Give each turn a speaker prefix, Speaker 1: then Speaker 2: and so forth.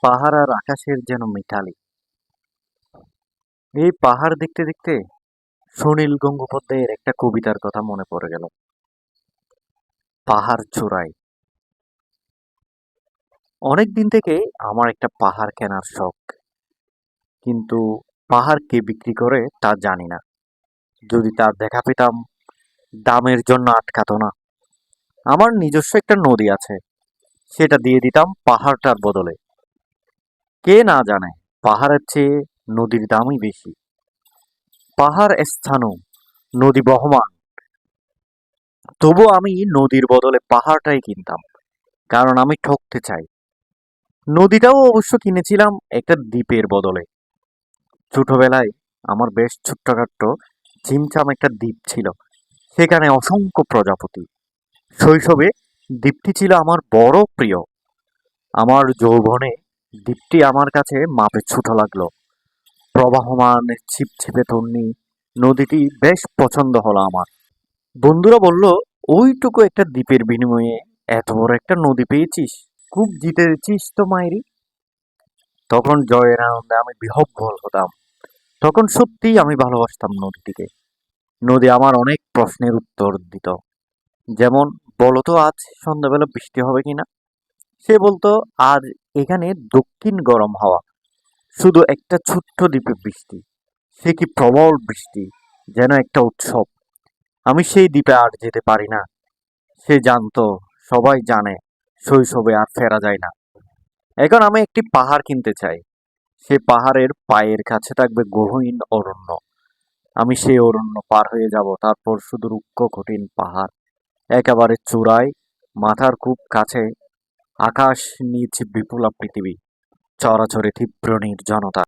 Speaker 1: পাহাড় আর আকাশের যেন মিতালি। এই পাহাড় দেখতে দেখতে সুনীল গঙ্গোপাধ্যায়ের একটা কবিতার কথা মনে পড়ে গেল। পাহাড় চূড়ায়। অনেক দিন থেকে আমার একটা পাহাড় কেনার শখ, কিন্তু পাহাড় কে বিক্রি করে তা জানি না। যদি তার দেখা পেতাম, দামের জন্য আটকাতো না। আমার নিজস্ব একটা নদী আছে, সেটা দিয়ে দিতাম পাহাড়টার বদলে। কে না জানে পাহাড়ের চেয়ে নদীর দামই বেশি। পাহাড় স্থানু, নদী বহমান। তবু আমি নদীর বদলে পাহাড়টাই কিনতাম, কারণ আমি ঠকতে চাই। নদীটাও অবশ্য কিনেছিলাম একটা দ্বীপের বদলে। ছোটবেলায় আমার বেশ ছোট্টখাট্ট ছিমছাম একটা দ্বীপ ছিল, সেখানে অসংখ্য প্রজাপতি। শৈশবে দ্বীপটি ছিল আমার বড় প্রিয়। আমার যৌবনে দ্বীপটি আমার কাছে মাপে ছোট লাগলো। প্রবাহমান ছিপছিপে তন্নি নদীটি বেশ পছন্দ হলো আমার। বন্ধুরা বলল, ওইটুকু একটা দ্বীপের বিনিময়ে এত বড় একটা নদী পেয়েছিস, খুব জিতেছিস তো মাইরি। তখন জয়ের আনন্দে আমি বিহ্বল হতাম। তখন সত্যিই আমি ভালোবাসতাম নদীটিকে। নদী আমার অনেক প্রশ্নের উত্তর দিত। যেমন, বলতো আজ সন্ধ্যাবেলা বৃষ্টি হবে কিনা। সে বলতো, আজ এখানে দক্ষিণ গরম হাওয়া, শুধু একটা ছোট্ট দ্বীপে বৃষ্টি। সে কি প্রবল বৃষ্টি, যেন একটা উৎসব। আমি সেই দ্বীপে আর যেতে পারি না। সে জানতো, সবাই জানে, শৈশবে আর ফেরা যায় না। এখন আমি একটি পাহাড় কিনতে চাই। সে পাহাড়ের পায়ের কাছে থাকবে গহীন অরণ্য। আমি সেই অরণ্য পার হয়ে যাব, তারপর শুধু রুক্ষ কঠিন পাহাড়। একেবারে চূড়ায়, মাথার খুব কাছে আকাশ, নিচ বিপুলা পৃথিবী, চরাচরে তীব্র নির্জনতা।